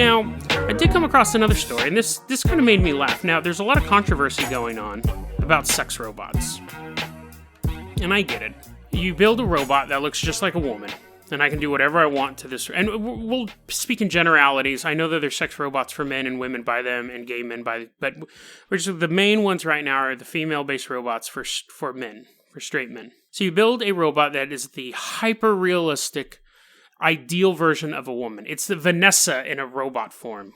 Now, I did come across another story, and this kind of made me laugh. Now, there's a lot of controversy going on about sex robots. And I get it. You build a robot that looks just like a woman, and I can do whatever I want to this. And we'll speak in generalities. I know that there's sex robots for men and women by them, and gay men by, but the main ones right now are the female-based robots for men, for straight men. So you build a robot that is the hyper-realistic, ideal version of a woman. It's the Vanessa in a robot form.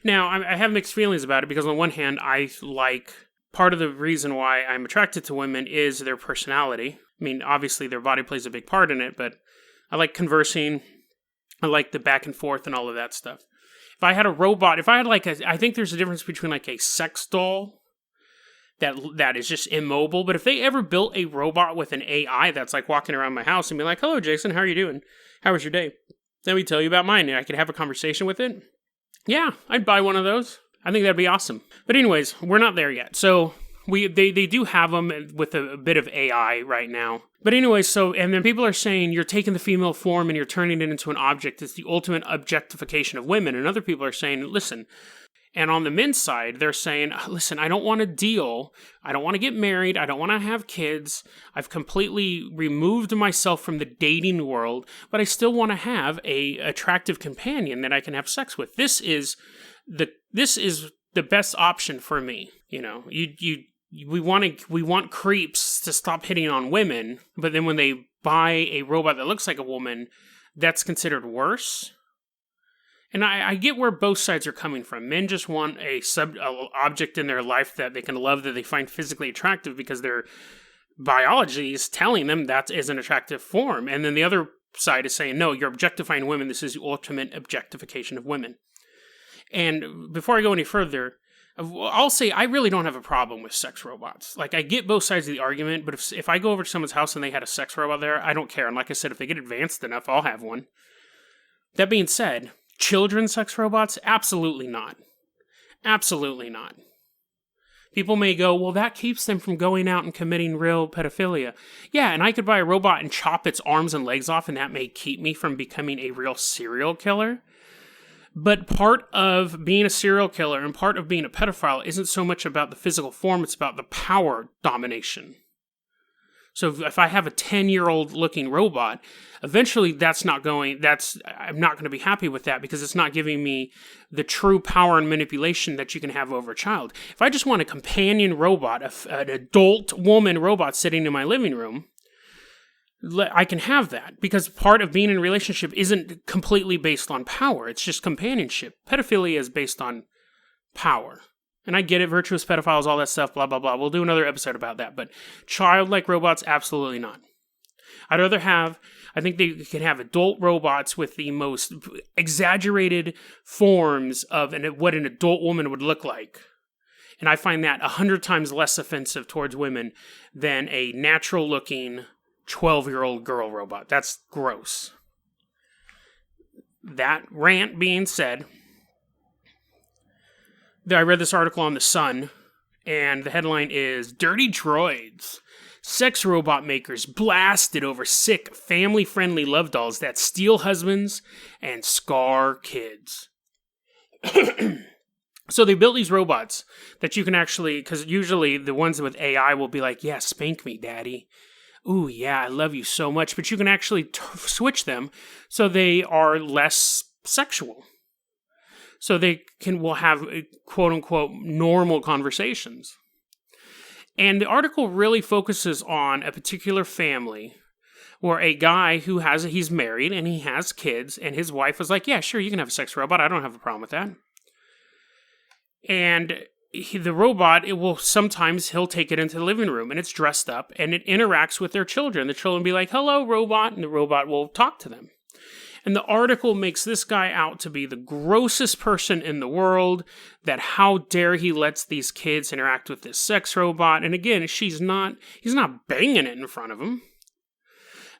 Now, I have mixed feelings about it because on one hand, I like part of the reason why I'm attracted to women is their personality. I mean, obviously their body plays a big part in it, but I like conversing. I like the back and forth and all of that stuff. If I had a robot, I think there's a difference between like a sex doll that is just immobile. But if they ever built a robot with an AI that's like walking around my house and be like, "Hello, Jason, how are you doing? How was your day? Let me tell you about mine," and I could have a conversation with it. Yeah, I'd buy one of those. I think that'd be awesome. But anyways, we're not there yet. So they do have them with a bit of AI right now. But anyways, and then people are saying you're taking the female form and you're turning it into an object. It's the ultimate objectification of women. And other people are saying, listen. And on the men's side, they're saying, listen, I don't want to deal. I don't want to get married. I don't want to have kids. I've completely removed myself from the dating world, but I still want to have a attractive companion that I can have sex with. This is the best option for me. You know, we want creeps to stop hitting on women, but then when they buy a robot that looks like a woman, that's considered worse. And I get where both sides are coming from. Men just want a object in their life that they can love, that they find physically attractive because their biology is telling them that is an attractive form. And then the other side is saying, no, you're objectifying women. This is the ultimate objectification of women. And before I go any further, I'll say I really don't have a problem with sex robots. Like, I get both sides of the argument, but if I go over to someone's house and they had a sex robot there, I don't care. And like I said, if they get advanced enough, I'll have one. That being said, children's sex robots? Absolutely not. Absolutely not. People may go, well, that keeps them from going out and committing real pedophilia. Yeah, and I could buy a robot and chop its arms and legs off, and that may keep me from becoming a real serial killer. But part of being a serial killer and part of being a pedophile isn't so much about the physical form, it's about the power domination. So if I have a 10-year-old looking robot, eventually I'm not going to be happy with that because it's not giving me the true power and manipulation that you can have over a child. If I just want a companion robot, an adult woman robot sitting in my living room, I can have that because part of being in a relationship isn't completely based on power. It's just companionship. Pedophilia is based on power. And I get it, virtuous pedophiles, all that stuff, blah, blah, blah. We'll do another episode about that. But childlike robots, absolutely not. I think they can have adult robots with the most exaggerated forms of what an adult woman would look like. And I find that 100 times less offensive towards women than a natural-looking 12-year-old girl robot. That's gross. That rant being said, I read this article on The Sun, and the headline is, Dirty Droids. Sex robot makers blasted over sick, family-friendly love dolls that steal husbands and scar kids. So they built these robots that you can actually, because usually the ones with AI will be like, yeah, spank me, daddy. Ooh, yeah, I love you so much. But you can actually switch them so they are less sexual. So will have quote-unquote normal conversations. And the article really focuses on a particular family where a guy he's married and he has kids, and his wife was like, yeah, sure, you can have a sex robot. I don't have a problem with that. And the robot, he'll take it into the living room, and it's dressed up, and it interacts with their children. The children will be like, hello, robot, and the robot will talk to them. And the article makes this guy out to be the grossest person in the world, that how dare he lets these kids interact with this sex robot. And again, he's not banging it in front of him.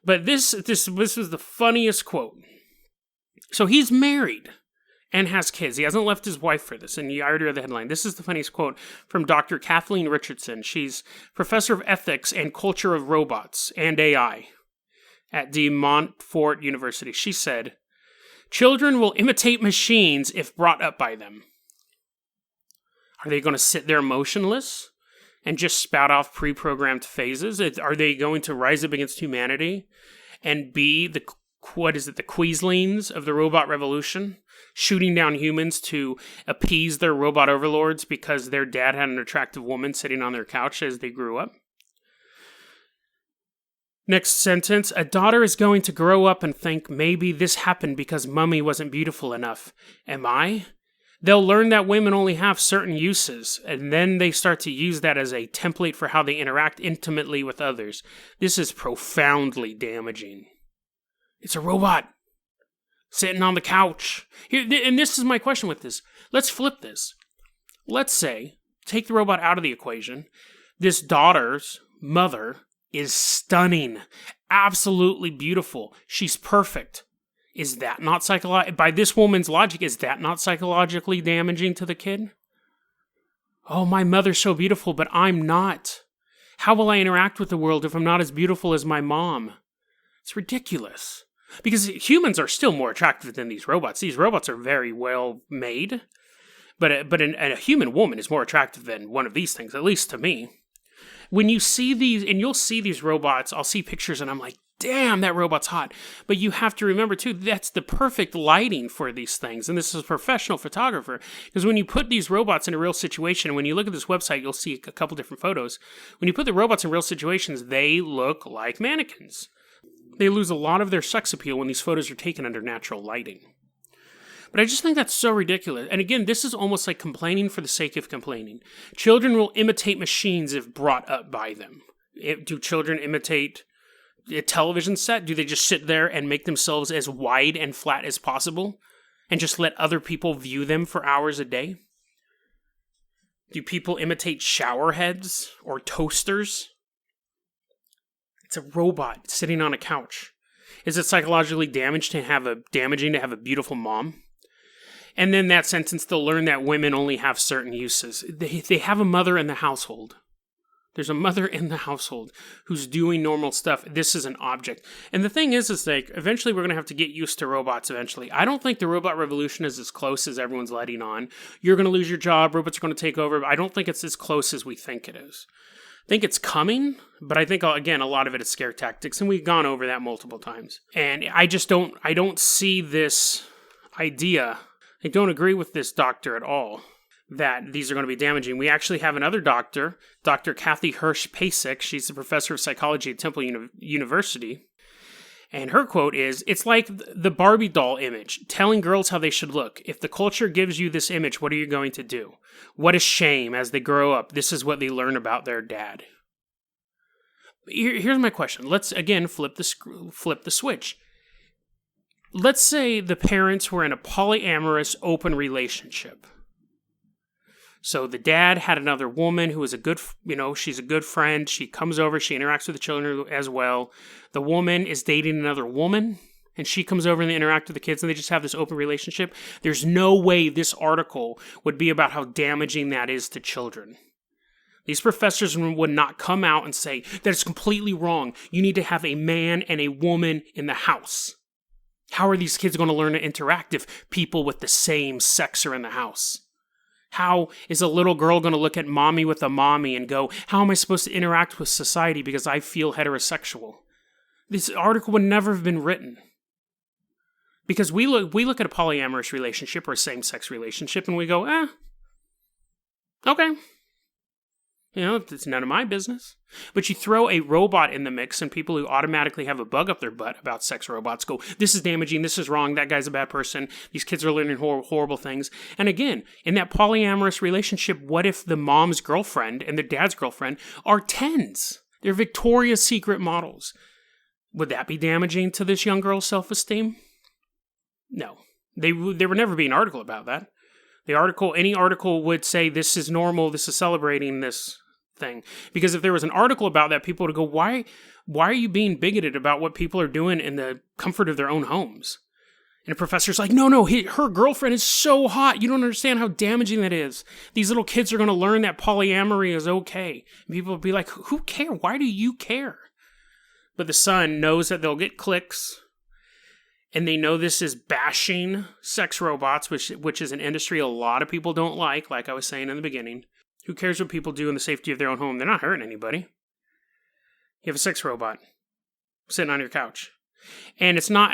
But this was the funniest quote. So he's married and has kids. He hasn't left his wife for this. And you already read the headline. This is the funniest quote from Dr. Kathleen Richardson. She's professor of ethics and culture of robots and AI at De Montfort University. She said, Children will imitate machines if brought up by them. Are they going to sit there motionless and just spout off pre-programmed phases? Are they going to rise up against humanity and be the Queaslings of the robot revolution, shooting down humans to appease their robot overlords because their dad had an attractive woman sitting on their couch as they grew up? Next sentence, a daughter is going to grow up and think, maybe this happened because Mummy wasn't beautiful enough. Am I? They'll learn that women only have certain uses, and then they start to use that as a template for how they interact intimately with others. This is profoundly damaging. It's a robot sitting on the couch. Here, and this is my question with this. Let's flip this. Let's say, take the robot out of the equation. This daughter's mother is stunning, absolutely beautiful. She's perfect. Is that not by this woman's logic, is that not psychologically damaging to the kid? Oh, my mother's so beautiful, but I'm not. How will I interact with the world if I'm not as beautiful as my mom? It's ridiculous. Because humans are still more attractive than these robots. These robots are very well made. But a human woman is more attractive than one of these things, at least to me. When you see these, and you'll see these robots, I'll see pictures and I'm like, damn, that robot's hot. But you have to remember, too, that's the perfect lighting for these things. And this is a professional photographer. Because when you put these robots in a real situation, when you look at this website, you'll see a couple different photos. When you put the robots in real situations, they look like mannequins. They lose a lot of their sex appeal when these photos are taken under natural lighting. But I just think that's so ridiculous. And again, this is almost like complaining for the sake of complaining. Children will imitate machines if brought up by them. Do children imitate a television set? Do they just sit there and make themselves as wide and flat as possible and just let other people view them for hours a day? Do people imitate shower heads or toasters? It's a robot sitting on a couch. Is it psychologically damaging to have a beautiful mom? And then that sentence, they'll learn that women only have certain uses. They have a mother in the household. There's a mother in the household who's doing normal stuff. This is an object. And the thing is like, eventually we're going to have to get used to robots eventually. I don't think the robot revolution is as close as everyone's letting on. You're going to lose your job. Robots are going to take over. I don't think it's as close as we think it is. I think it's coming, but I think, again, a lot of it is scare tactics, and we've gone over that multiple times. And I don't see this idea. I don't agree with this doctor at all, that these are going to be damaging. We actually have another doctor, Dr. Kathy Hirsch-Pasek. She's a professor of psychology at Temple University. And her quote is, "It's like the Barbie doll image, telling girls how they should look. If the culture gives you this image, what are you going to do? What a shame. As they grow up, this is what they learn about their dad." Here's my question. Let's, again, flip the switch. Let's say the parents were in a polyamorous open relationship. So the dad had another woman who was she's a good friend. She comes over, she interacts with the children as well. The woman is dating another woman, and she comes over and they interact with the kids, and they just have this open relationship. There's no way this article would be about how damaging that is to children. These professors would not come out and say, that is completely wrong. You need to have a man and a woman in the house. How are these kids going to learn to interact if people with the same sex are in the house? How is a little girl going to look at mommy with a mommy and go, how am I supposed to interact with society because I feel heterosexual? This article would never have been written. Because we look at a polyamorous relationship or a same-sex relationship and we go, okay. It's none of my business. But you throw a robot in the mix and people who automatically have a bug up their butt about sex robots go, this is damaging, this is wrong, that guy's a bad person, these kids are learning horrible things. And again, in that polyamorous relationship, what if the mom's girlfriend and the dad's girlfriend are 10s? They're Victoria's Secret models. Would that be damaging to this young girl's self-esteem? No. There would never be an article about that. Any article would say this is normal, this is celebrating this thing. Because if there was an article about that, people would go, why are you being bigoted about what people are doing in the comfort of their own homes? And a professor's like, no, her girlfriend is so hot. You don't understand how damaging that is. These little kids are going to learn that polyamory is okay. And people would be like, who cares? Why do you care? But the Sun knows that they'll get clicks. and they know this is bashing sex robots, which is an industry a lot of people don't like I was saying in the beginning. Who cares what people do in the safety of their own home? They're not hurting anybody. You have a sex robot sitting on your couch. And it's not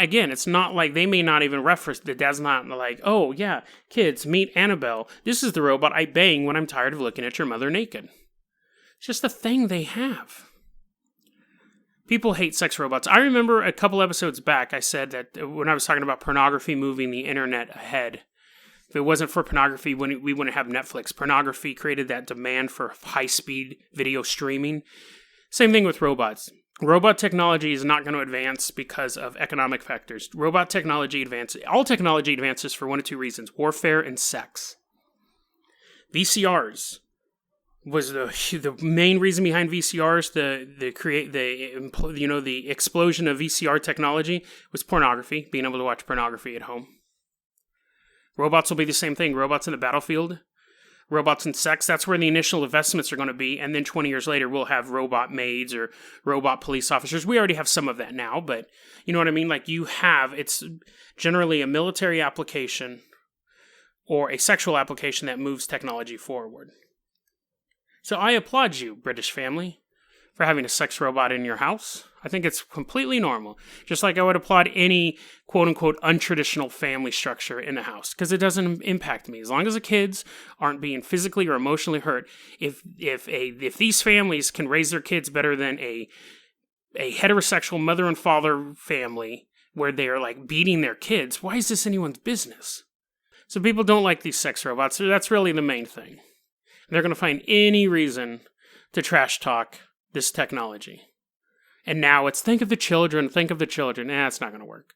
like they may not even reference, the dad's not like, oh yeah, kids, meet Annabelle. This is the robot I bang when I'm tired of looking at your mother naked. It's just a thing they have. People hate sex robots. I remember a couple episodes back, I said that when I was talking about pornography moving the internet ahead, if it wasn't for pornography, we wouldn't have Netflix. Pornography created that demand for high-speed video streaming. Same thing with robots. Robot technology is not going to advance because of economic factors. All technology advances for one of two reasons: warfare and sex. VCRs was the main reason behind VCRs. The explosion of VCR technology was pornography, being able to watch pornography at home. Robots will be the same thing. Robots in the battlefield. Robots and sex, that's where the initial investments are going to be. And then 20 years later, we'll have robot maids or robot police officers. We already have some of that now, but you know what I mean? Like it's generally a military application or a sexual application that moves technology forward. So I applaud you, British family, for having a sex robot in your house. I think it's completely normal. Just like I would applaud any quote-unquote untraditional family structure in the house, because it doesn't impact me. As long as the kids aren't being physically or emotionally hurt, if these families can raise their kids better than a heterosexual mother and father family where they are like beating their kids, why is this anyone's business? So people don't like these sex robots. That's really the main thing. They're going to find any reason to trash talk this technology. And now it's think of the children. It's not going to work.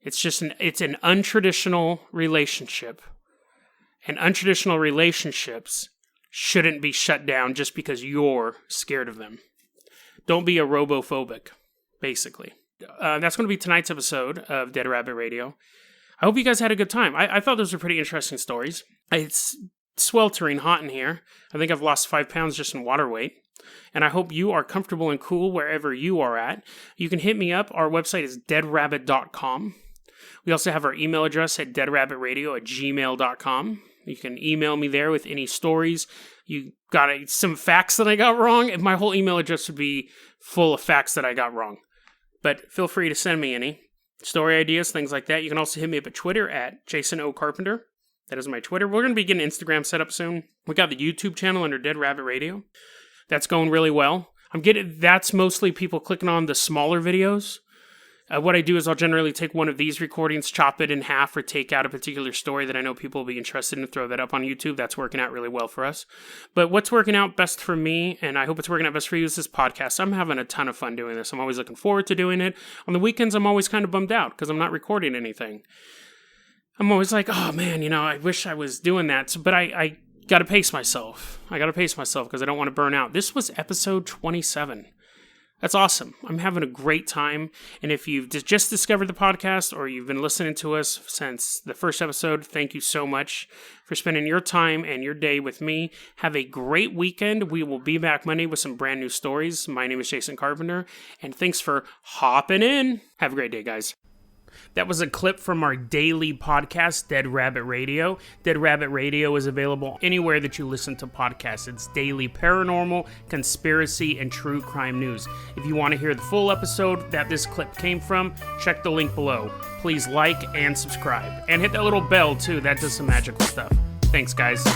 It's an untraditional relationship. And untraditional relationships shouldn't be shut down just because you're scared of them. Don't be a robophobic, basically. That's going to be tonight's episode of Dead Rabbit Radio. I hope you guys had a good time. I thought those were pretty interesting stories. It's sweltering hot in here. I think I've lost 5 pounds just in water weight. And I hope you are comfortable and cool wherever you are at. You can hit me up. Our website is deadrabbit.com. We also have our email address at deadrabbitradio@gmail.com. You can email me there with any stories. You got some facts that I got wrong. My whole email address would be full of facts that I got wrong. But feel free to send me any story ideas, things like that. You can also hit me up at Twitter at Jason O. Carpenter. That is my Twitter. We're going to be getting Instagram set up soon. We got the YouTube channel under Dead Rabbit Radio. That's going really well. That's mostly people clicking on the smaller videos. What I do is I'll generally take one of these recordings, chop it in half, or take out a particular story that I know people will be interested in and throw that up on YouTube. That's working out really well for us. But what's working out best for me, and I hope it's working out best for you, is this podcast. I'm having a ton of fun doing this. I'm always looking forward to doing it. On the weekends, I'm always kind of bummed out because I'm not recording anything. I'm always like, oh man, I wish I was doing that. But I got to pace myself. Because I don't want to burn out. This was episode 27. That's awesome. I'm having a great time. And if you've just discovered the podcast or you've been listening to us since the first episode, thank you so much for spending your time and your day with me. Have a great weekend. We will be back Monday with some brand new stories. My name is Jason Carpenter, and thanks for hopping in. Have a great day, guys. That was a clip from our daily podcast, Dead Rabbit Radio. Dead Rabbit Radio is available anywhere that you listen to podcasts. It's daily paranormal, conspiracy, and true crime news. If you want to hear the full episode that this clip came from, check the link below. Please like and subscribe. And hit that little bell, too. That does some magical stuff. Thanks, guys.